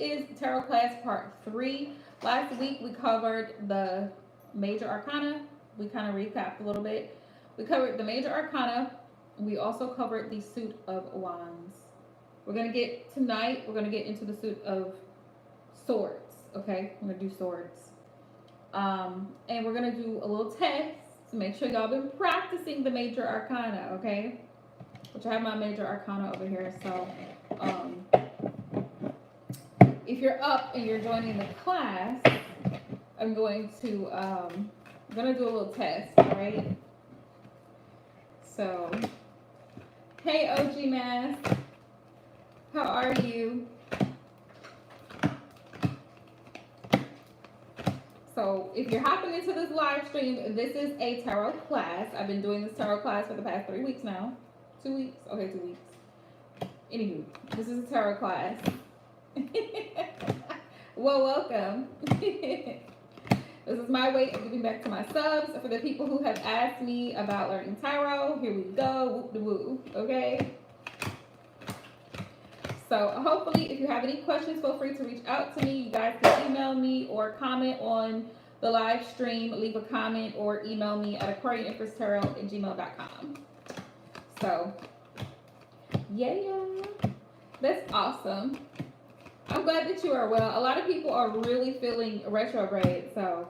Is Tarot Class Part 3. Last week we covered the Major Arcana. We kind of recapped a little bit. We covered the Major Arcana. We also covered the Suit of Wands. We're going to get into the Suit of Swords. Okay? I'm going to do swords. And we're going to do a little test to make sure y'all been practicing the Major Arcana. Okay? Which I have my Major Arcana over here. So, if you're up and you're joining the class, I'm going to do a little test, all right? So, hey OG Mask, how are you? So, if you're hopping into this live stream, this is a tarot class. I've been doing this tarot class for the past 3 weeks now. 2 weeks? Okay, 2 weeks. Anywho, this is a tarot class. Well, welcome. This is my way of giving back to my subs. For the people who have asked me about learning tarot, here we go. Whoop de woo. Okay. So hopefully, if you have any questions, feel free to reach out to me. You guys can email me or comment on the live stream. Leave a comment or email me at aquarianempresstarot@gmail.com. So, yeah, that's awesome. I'm glad that you are well. A lot of people are really feeling retrograde, so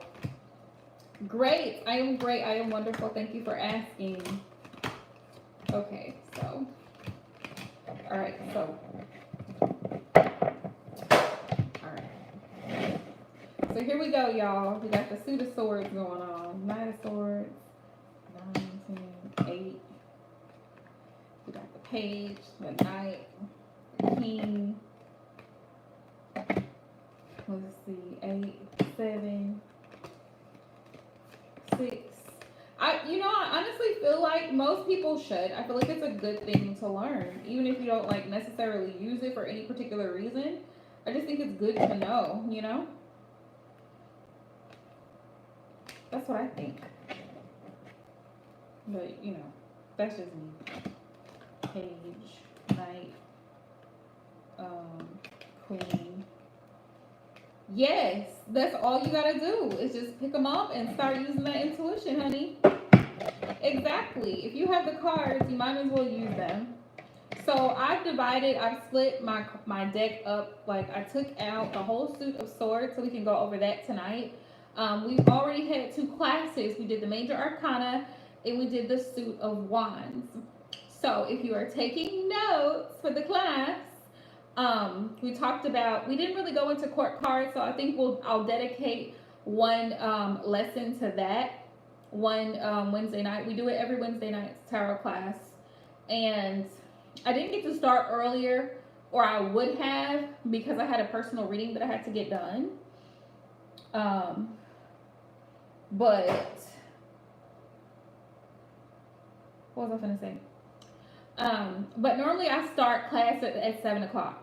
great. I am great. I am wonderful. Thank you for asking. Okay, so, all right, so, all right. So here we go, y'all. We got the Suit of Swords going on. Knight of Swords, 9, 10, 8. We got the Page, the Knight, the King. Let's see, 8, 7, 6. I honestly feel like most people should. I feel like it's a good thing to learn, even if you don't like necessarily use it for any particular reason. I just think it's good to know, That's what I think. But, that's just me. Page, Knight, Queen. Yes, that's all you gotta do is just pick them up and start using that intuition, honey. Exactly. If you have the cards, you might as well use them. So I've split my deck up. Like I took out the whole Suit of Swords, so we can go over that tonight. We've already had 2 classes. We did the Major Arcana and we did the Suit of Wands. So if you are taking notes for the class, we talked about, we didn't really go into court cards, so I think I'll dedicate one lesson to that one Wednesday night. We do it every Wednesday night, tarot class. And I didn't get to start earlier, or I would have, because I had a personal reading that I had to get done. But what was I gonna say? But normally I start class at 7 o'clock.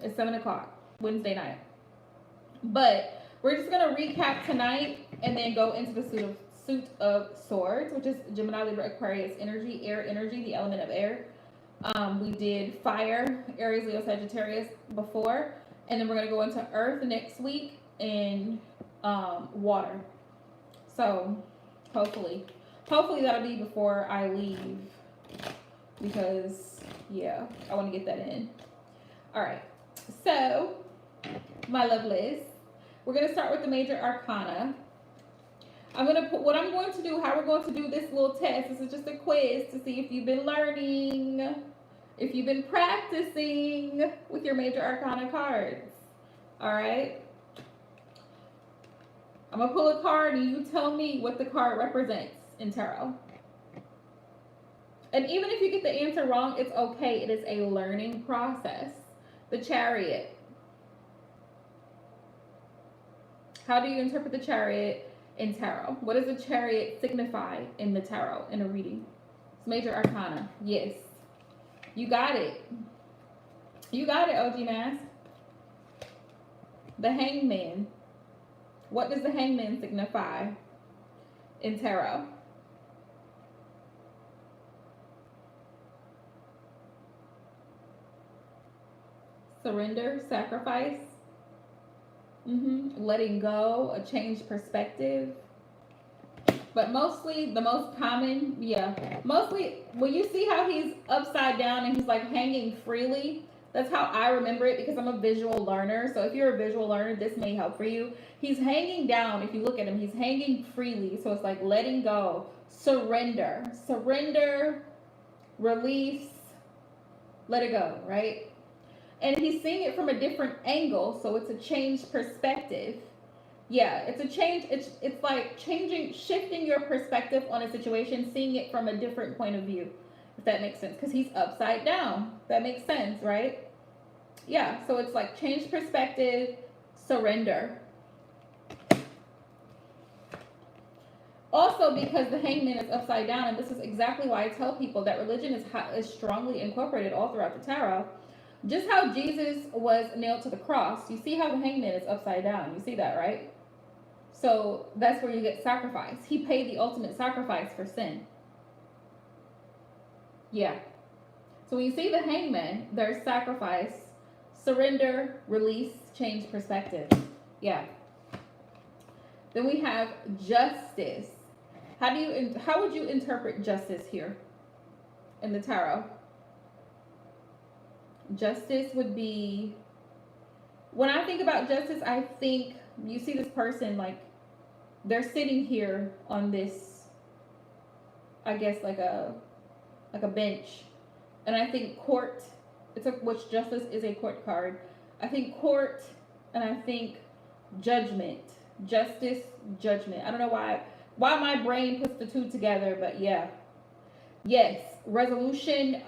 It's 7 o'clock Wednesday night. But we're just gonna recap tonight and then go into the Suit of Swords, which is Gemini, Libra, Aquarius energy, air energy, the element of air. We did fire, Aries, Leo, Sagittarius before, and then we're gonna go into Earth next week and water. So hopefully that'll be before I leave, because yeah, I want to get that in. All right, so my lovelies, we're gonna start with the Major Arcana. How we're going to do this little test. This is just a quiz to see if you've been learning, if you've been practicing with your Major Arcana cards. All right. I'm gonna pull a card and you tell me what the card represents in tarot. And even if you get the answer wrong, it's okay. It is a learning process. The Chariot. How do you interpret the Chariot in tarot? What does the Chariot signify in the tarot, in a reading? It's Major Arcana. Yes. You got it. You got it, OG Mask. The Hangman. What does the Hangman signify in tarot? Surrender, sacrifice, Letting go, a changed perspective. But mostly, the most common, yeah, mostly when you see how he's upside down and he's like hanging freely, that's how I remember it because I'm a visual learner. So if you're a visual learner, this may help for you. He's hanging down. If you look at him, he's hanging freely. So it's like letting go, surrender, release, let it go, right? And he's seeing it from a different angle. So it's a changed perspective. Yeah, it's a change. It's like changing, shifting your perspective on a situation, seeing it from a different point of view, if that makes sense. Because he's upside down. That makes sense, right? Yeah. So it's like change perspective, surrender. Also, because the hangman is upside down, and this is exactly why I tell people that religion is strongly incorporated all throughout the tarot. Just how Jesus was nailed to the cross, you see how the hangman is upside down. You see that, right? So that's where you get sacrifice. He paid the ultimate sacrifice for sin. Yeah. So when you see the hangman, there's sacrifice, surrender, release, change perspective. Yeah. Then we have justice. How would you interpret justice here in the tarot? Justice would be, when I think about justice, I think you see this person like they're sitting here on this, I guess like a bench, and I think court. Which justice is a court card. I think court, and I think judgment, justice, judgment. I don't know why my brain puts the two together, but yeah, yes, resolution,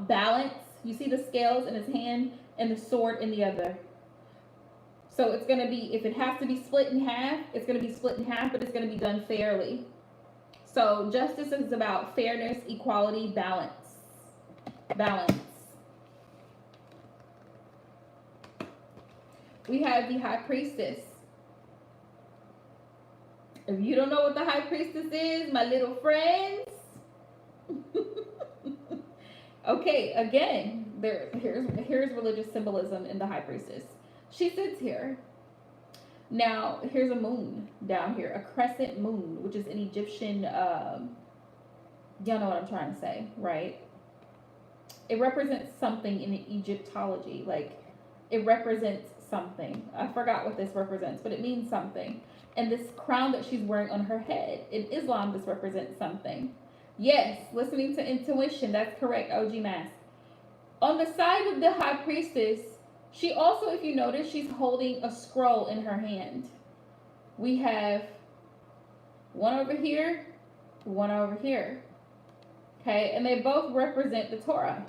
balance. You see the scales in his hand and the sword in the other. So it's going to be, if it has to be split in half, it's going to be split in half, but it's going to be done fairly. So justice is about fairness, equality, balance. Balance. We have the High Priestess. If you don't know what the High Priestess is, my little friends. Okay, again, here's religious symbolism in the High Priestess. She sits here. Now, here's a moon down here, a crescent moon, which is an Egyptian, y'all know what I'm trying to say, right? It represents something in Egyptology. Like, it represents something. I forgot what this represents, but it means something. And this crown that she's wearing on her head, in Islam, this represents something. Yes, listening to intuition, that's correct, OG Mask. On the side of the High Priestess, she also, if you notice, she's holding a scroll in her hand. We have one over here, one over here. Okay, and they both represent the Torah,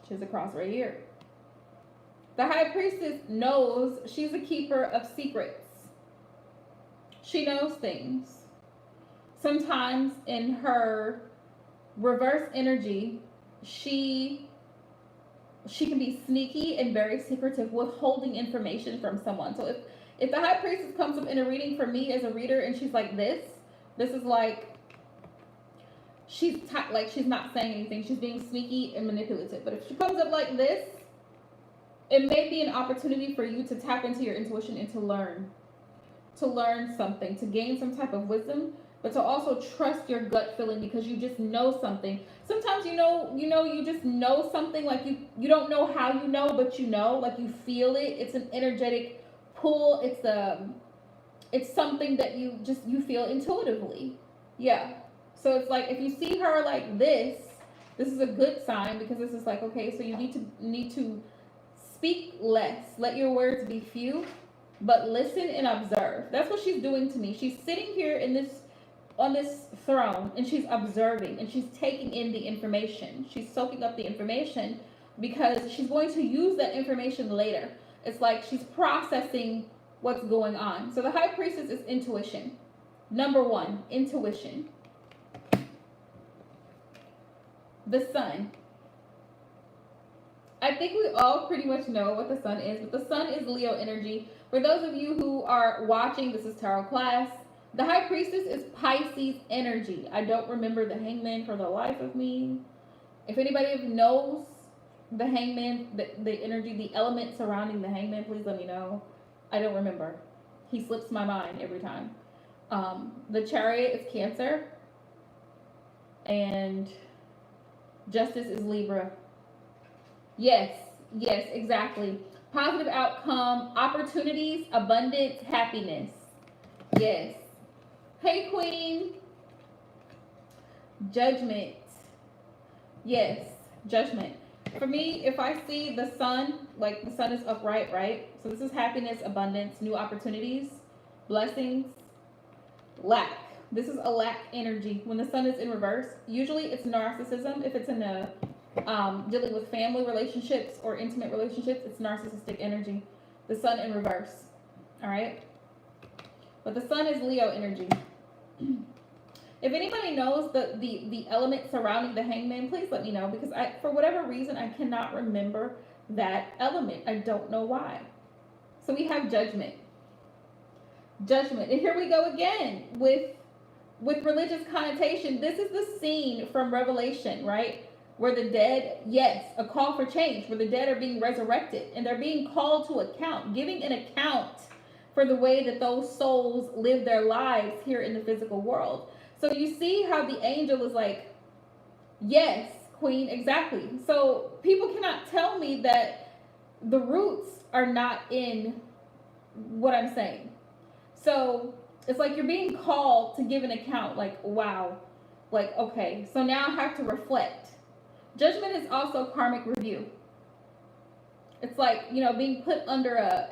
which is across right here. The High Priestess knows she's a keeper of secrets. She knows things. Sometimes in her reverse energy, she can be sneaky and very secretive, withholding information from someone. So if the High Priestess comes up in a reading for me as a reader and she's like this is like she's not saying anything. She's being sneaky and manipulative. But if she comes up like this, it may be an opportunity for you to tap into your intuition and to learn something, to gain some type of wisdom, but to also trust your gut feeling because you just know something. Sometimes you just know something, like you don't know how you know, but you know, like you feel it. It's an energetic pull. It's something that you feel intuitively. Yeah. So it's like if you see her like this is a good sign because this is like, okay, so you need to speak less. Let your words be few, but listen and observe. That's what she's doing to me. She's sitting here on this throne and she's observing and she's taking in the information. She's soaking up the information because she's going to use that information later. It's like she's processing what's going on. So the High Priestess is intuition. Number one, intuition. The Sun. I think we all pretty much know what the Sun is, but the Sun is Leo energy. For those of you who are watching, this is tarot class. The High Priestess is Pisces energy. I don't remember the Hangman for the life of me. If anybody knows the Hangman, the energy, the element surrounding the Hangman, please let me know. I don't remember. He slips my mind every time. The Chariot is Cancer, and Justice is Libra. Yes, yes, exactly. Positive outcome, opportunities, abundance, happiness. Yes. Hey, Queen. Judgment. Yes, judgment. For me, if I see the sun, like the sun is upright, right? So this is happiness, abundance, new opportunities, blessings, lack. This is a lack energy. When the sun is in reverse, usually it's narcissism. If it's in a dealing with family relationships or intimate relationships, it's narcissistic energy. The sun in reverse. All right. But the sun is Leo energy. If anybody knows the element surrounding the hangman, please let me know, because for whatever reason, I cannot remember that element. I don't know why. So we have judgment. Judgment. And here we go again with religious connotation. This is the scene from Revelation, right? Where the dead, yes, a call for change, where the dead are being resurrected and they're being called to account, giving an account for the way that those souls live their lives here in the physical world. So you see how the angel is like, yes, Queen, exactly. So people cannot tell me that the roots are not in what I'm saying. So it's like you're being called to give an account, like, wow, like, okay, so now I have to reflect. Judgment is also karmic review. It's like, being put under a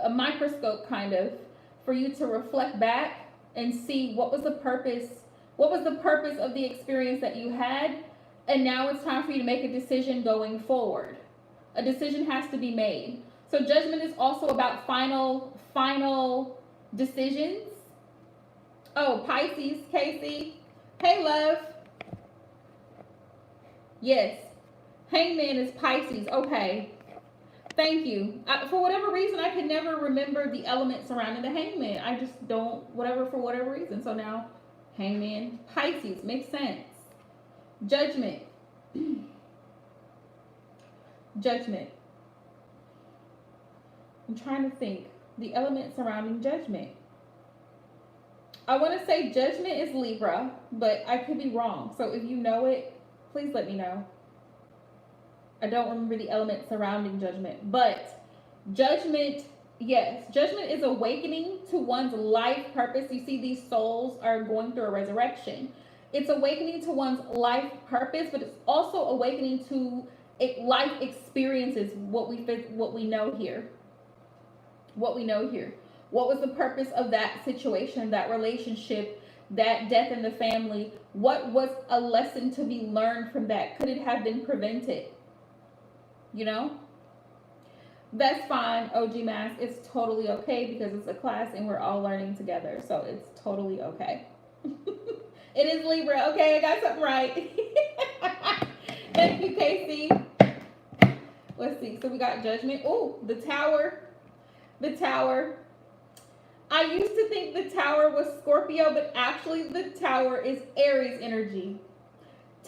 microscope, kind of, for you to reflect back and see what was the purpose of the experience that you had, and now it's time for you to make a decision going forward. A decision has to be made. So judgment is also about final decisions. Oh, Pisces, Casey. Hey, love. Yes. Hangman is Pisces. Okay. Thank you. For whatever reason, I could never remember the element surrounding the hangman. I just don't, for whatever reason. So now, hangman, Pisces, makes sense. Judgment. Judgment. I'm trying to think. The element surrounding judgment. I want to say judgment is Libra, but I could be wrong. So if you know it, please let me know. I don't remember the element surrounding judgment, but judgment, yes, judgment is awakening to one's life purpose. You see, these souls are going through a resurrection. It's awakening to one's life purpose, but it's also awakening to life experiences. What we know here. What was the purpose of that situation, that relationship, that death in the family? What was a lesson to be learned from that? Could it have been prevented? That's fine, OG Mask. It's totally okay, because it's a class and we're all learning together. So it's totally okay. It is Libra. Okay, I got something right. Thank you, Casey. Let's see. So we got judgment. Oh, the tower. The tower. I used to think the tower was Scorpio, but actually the tower is Aries energy.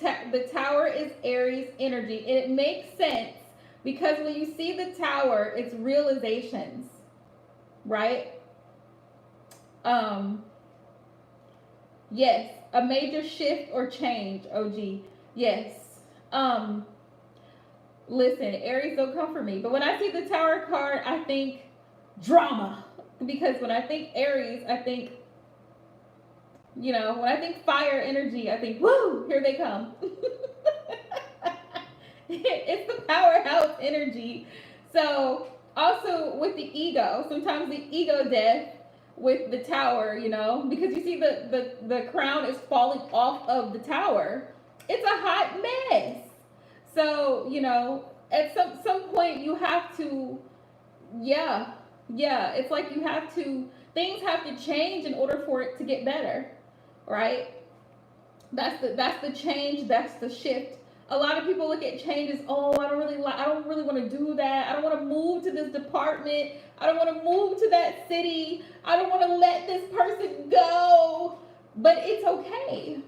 The tower is Aries energy. And it makes sense, because when you see the tower, it's realizations, right? Yes, a major shift or change, OG. Yes. Listen, Aries don't come for me. But when I see the tower card, I think drama. Because when I think Aries, I think, when I think fire energy, I think, woo, here they come. It's the powerhouse energy. So also with the ego, sometimes the ego death with the tower, because you see the crown is falling off of the tower. It's a hot mess. So, at some point you have to, it's like things have to change in order for it to get better, right? That's the change, that's the shift. A lot of people look at change as, oh, I don't really want to do that. I don't want to move to this department. I don't want to move to that city. I don't want to let this person go. But it's okay.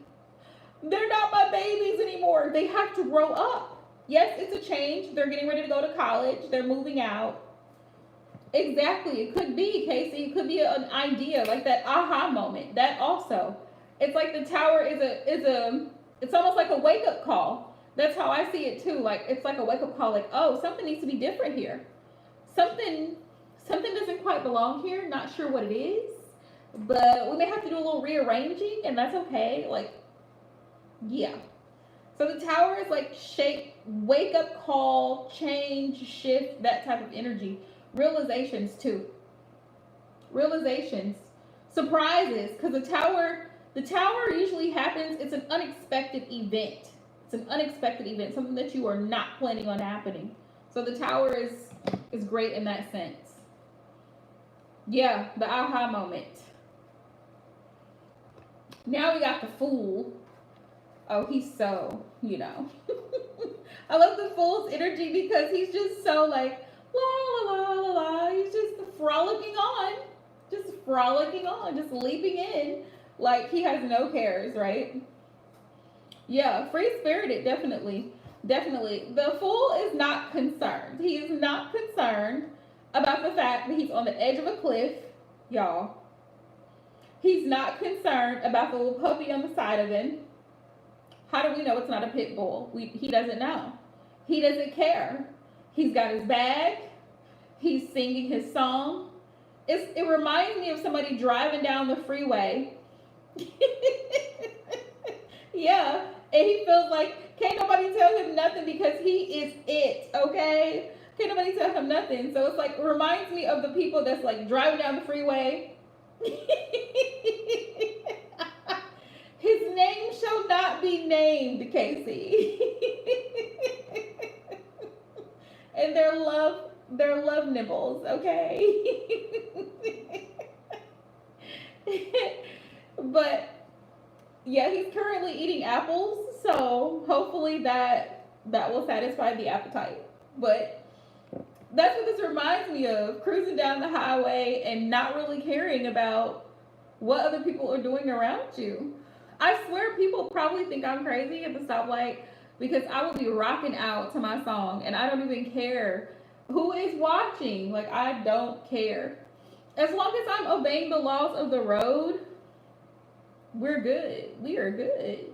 They're not my babies anymore. They have to grow up. Yes, it's a change. They're getting ready to go to college. They're moving out. Exactly. It could be, Casey. It could be an idea, like that aha moment. That also. It's like the tower is a it's almost like a wake up call. That's how I see it too. Like it's like a wake up call, like, oh, something needs to be different here. Something something doesn't quite belong here. Not sure what it is. But we may have to do a little rearranging, and that's okay. Like, yeah. So the tower is like shake, wake up call, change, shift, that type of energy. Realizations too. Realizations, surprises, because the tower usually happens. It's an unexpected event. It's an unexpected event, something that you are not planning on happening. So the tower is great in that sense. Yeah, the aha moment. Now we got the fool. Oh, he's so, I love the fool's energy because he's just so like, la la la la la. He's just frolicking on. Just frolicking on. Just leaping in. Like he has no cares, right? Yeah, free spirited, definitely. Definitely. The fool is not concerned. He is not concerned about the fact that he's on the edge of a cliff, y'all. He's not concerned about the little puppy on the side of him. How do we know it's not a pit bull? He doesn't know. He doesn't care. He's got his bag. He's singing his song. It reminds me of somebody driving down the freeway. Yeah, and he feels like can't nobody tell him nothing because he is it, okay? Can't nobody tell him nothing. So it's like it reminds me of the people that's like driving down the freeway. His name shall not be named, Casey. And their love nibbles, okay? But yeah, he's currently eating apples, so hopefully that will satisfy the appetite. But that's what this reminds me of, cruising down the highway and not really caring about what other people are doing around you. I swear people probably think I'm crazy at the stoplight because I would be rocking out to my song and I don't even care who is watching. Like, I don't care. As long as I'm obeying the laws of the road, we're good. We are good.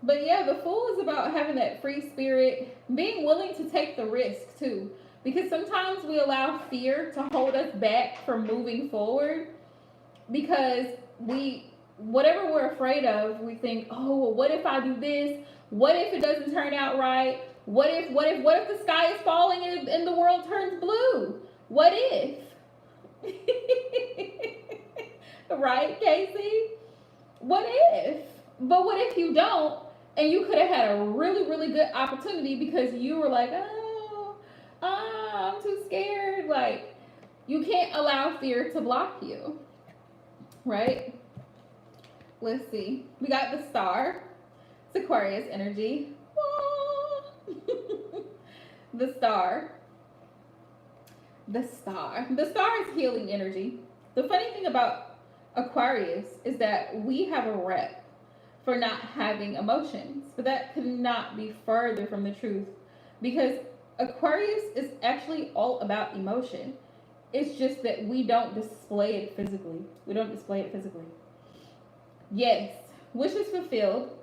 But yeah, the fool is about having that free spirit, being willing to take the risk too. Because sometimes we allow fear to hold us back from moving forward because whatever we're afraid of, we think, oh, well, what if I do this? What if it doesn't turn out right? What if the sky is falling and the world turns blue? What if? Right, Casey? What if? But what if you don't? And you could have had a really, really good opportunity because you were like, I'm too scared. Like, you can't allow fear to block you. Right? Let's see. We got the star. It's Aquarius energy. The star. The star. The star is healing energy. The funny thing about Aquarius is that we have a rep for not having emotions, but that could not be further from the truth because Aquarius is actually all about emotion. It's just that we don't display it physically. Yes, wishes fulfilled,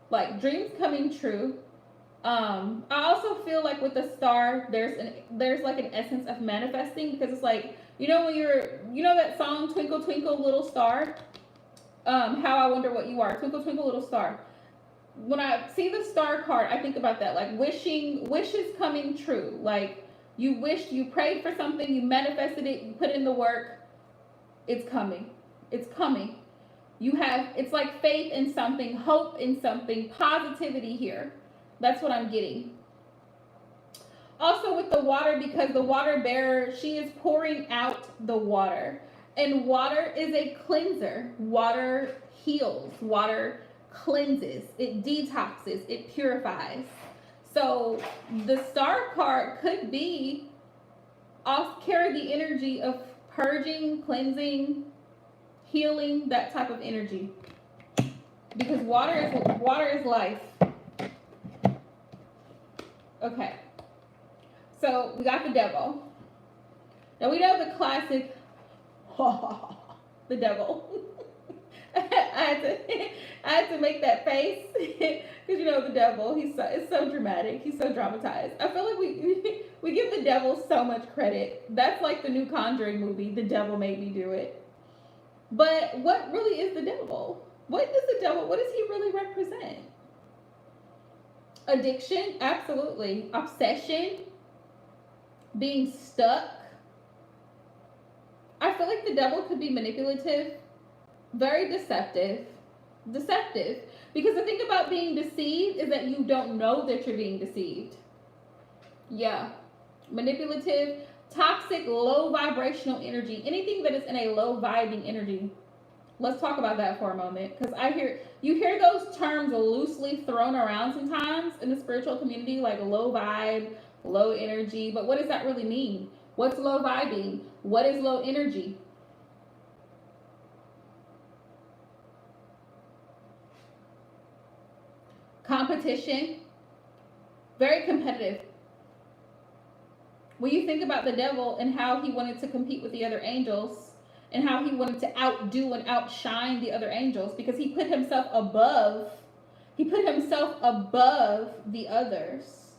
like dreams coming true. I also feel like with the star, there's like an essence of manifesting because it's like when that song Twinkle Twinkle Little Star. How I wonder what you are, twinkle twinkle little star. When I see the star card, I think about that, like wishes coming true. Like you wished, you prayed for something, you manifested it, you put in the work. It's coming. It's coming. It's like faith in something, hope in something, positivity here. That's what I'm getting. Also with the water, because the water bearer, she is pouring out the water. And water is a cleanser. Water heals. Water cleanses. It detoxes. It purifies. So the star card could be carry the energy of purging, cleansing, healing, that type of energy. Because water is life. Okay. So we got the devil. Now we know the classic, the devil. I had to make that face because you know the devil. It's so dramatic. He's so dramatized. I feel like we give the devil so much credit. That's like the new Conjuring movie. The devil made me do it. But what really is the devil? What is the devil? What does he really represent? Addiction, absolutely. Obsession, being stuck. I feel like the devil could be manipulative, very deceptive. Deceptive. Because the thing about being deceived is that you don't know that you're being deceived. Yeah. Manipulative, toxic, low vibrational energy. Anything that is in a low vibing energy. Let's talk about that for a moment. Because you hear those terms loosely thrown around sometimes in the spiritual community, like low vibe, low energy. But what does that really mean? What's low vibing? What is low energy? Competition, very competitive. When you think about the devil and how he wanted to compete with the other angels and how he wanted to outdo and outshine the other angels because he put himself above the others,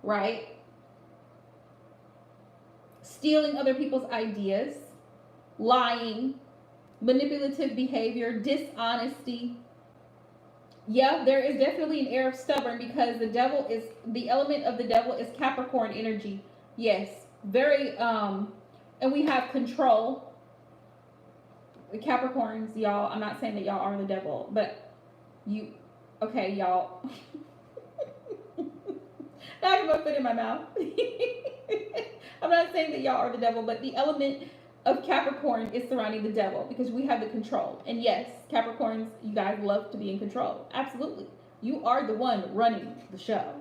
right? Stealing other people's ideas, lying, manipulative behavior, dishonesty. Yeah, there is definitely an air of stubborn because the element of the devil is Capricorn energy. Yes, very and we have control. The Capricorns, y'all, I'm not saying that y'all are the devil, but okay, y'all. Now I have a foot in my mouth. I'm not saying that y'all are the devil, but the element of Capricorn is surrounding the devil because we have the control. And yes, Capricorns, you guys love to be in control. Absolutely. You are the one running the show.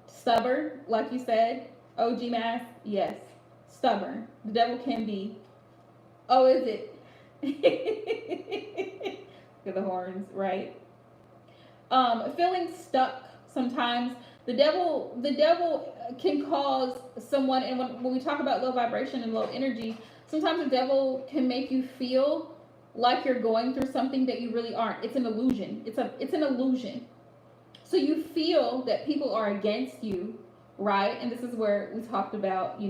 Stubborn, like you said. OG mask, yes. Stubborn. The devil can be. Oh, is it? Look at the horns, right? Feeling stuck sometimes. The devil can cause someone, and when we talk about low vibration and low energy, sometimes the devil can make you feel like you're going through something that you really aren't. It's an illusion. It's an illusion. So you feel that people are against you, right? And this is where we talked about,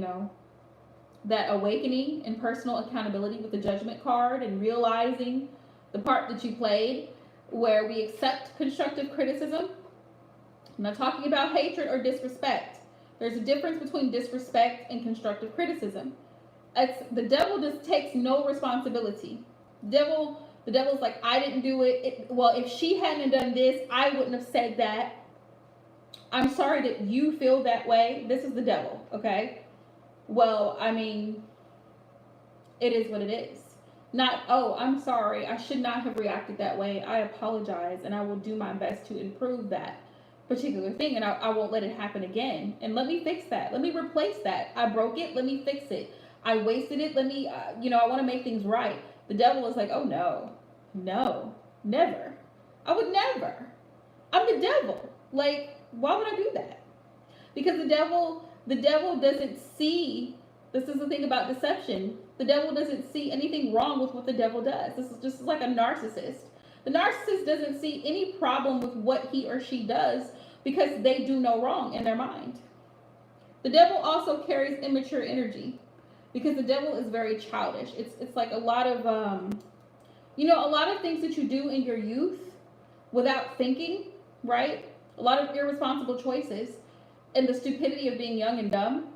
that awakening and personal accountability with the judgment card and realizing the part that you played, where we accept constructive criticism. I'm not talking about hatred or disrespect. There's a difference between disrespect and constructive criticism. The devil just takes no responsibility. The devil's like, I didn't do it. Well, if she hadn't done this, I wouldn't have said that. I'm sorry that you feel that way. This is the devil, okay? Well, I mean, it is what it is. Not, oh, I'm sorry. I should not have reacted that way. I apologize, and I will do my best to improve that particular thing, and I won't let it happen again. And let me fix that. Let me replace that. I broke it. Let me fix it. I wasted it. Let me, I want to make things right. The devil is like, oh no, never. I would never. I'm the devil. Like, why would I do that? Because the devil doesn't see. This is the thing about deception. The devil doesn't see anything wrong with what the devil does. This is just like a narcissist. The narcissist doesn't see any problem with what he or she does because they do no wrong in their mind. The devil also carries immature energy because the devil is very childish. It's like a lot of a lot of things that you do in your youth without thinking, right? A lot of irresponsible choices and the stupidity of being young and dumb.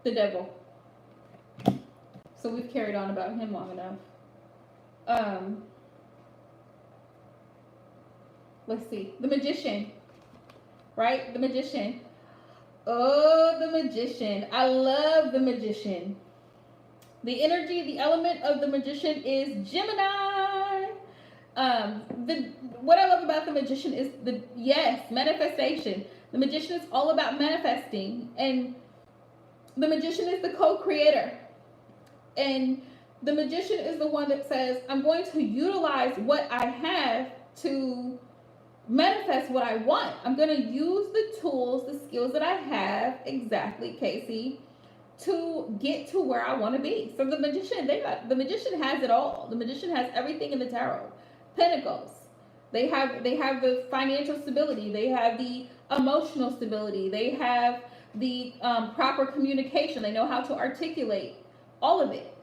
The devil. So we've carried on about him long enough. Let's see. The magician. Right? The magician. Oh, the magician. I love the magician. The energy, the element of the magician is Gemini. What I love about the magician is manifestation. The magician is all about manifesting, and the magician is the co-creator. And the magician is the one that says, I'm going to utilize what I have to manifest what I want. I'm going to use the tools, the skills that I have, exactly, Casey, to get to where I want to be. So the magician, the magician has it all. The magician has everything in the tarot. Pentacles. They have the financial stability. They have the emotional stability. They have the proper communication. They know how to articulate all of it.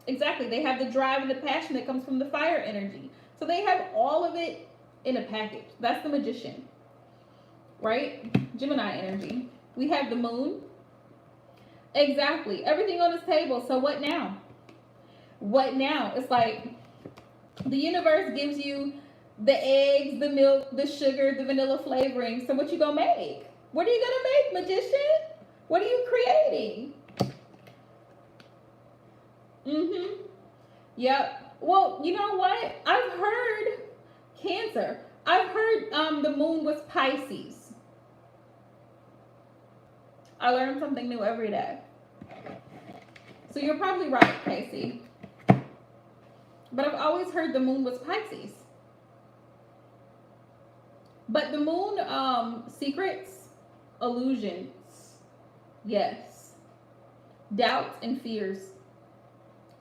Exactly. They have the drive and the passion that comes from the fire energy. So they have all of it in a package. That's the magician, right? Gemini energy. We have the moon. Exactly. Everything on this table. So what now? What now? It's like the universe gives you the eggs, the milk, the sugar, the vanilla flavoring. So what you gonna make? What are you gonna make, magician? What are you creating? Mm-hmm. Yep. Well, you know what? I've heard Cancer. I've heard the moon was Pisces. I learn something new every day. So you're probably right, Casey. But I've always heard the moon was Pisces. But the moon, secrets, illusions, yes. Doubts and fears.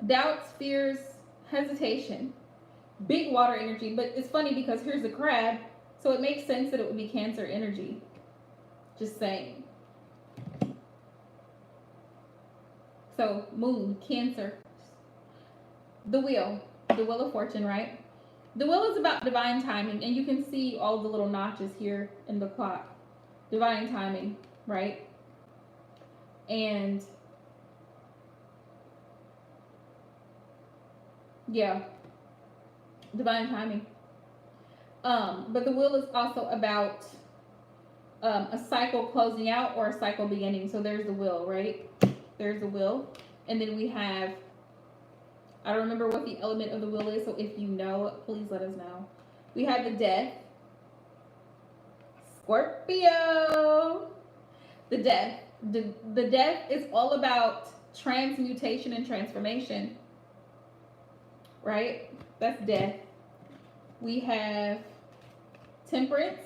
Doubts, fears, hesitation. Big water energy. But it's funny because here's the crab. So it makes sense that it would be Cancer energy. Just saying. So moon, Cancer. The wheel of fortune, right? The wheel is about divine timing, and you can see all the little notches here in the clock. Divine timing, right? And yeah, divine timing. But the wheel is also about a cycle closing out or a cycle beginning. So there's the wheel, right? There's the wheel, and then we have, I don't remember what the element of the wheel is, so if you know, please let us know. We have the death. Scorpio. The death. The death is all about transmutation and transformation. Right? That's death. We have Temperance.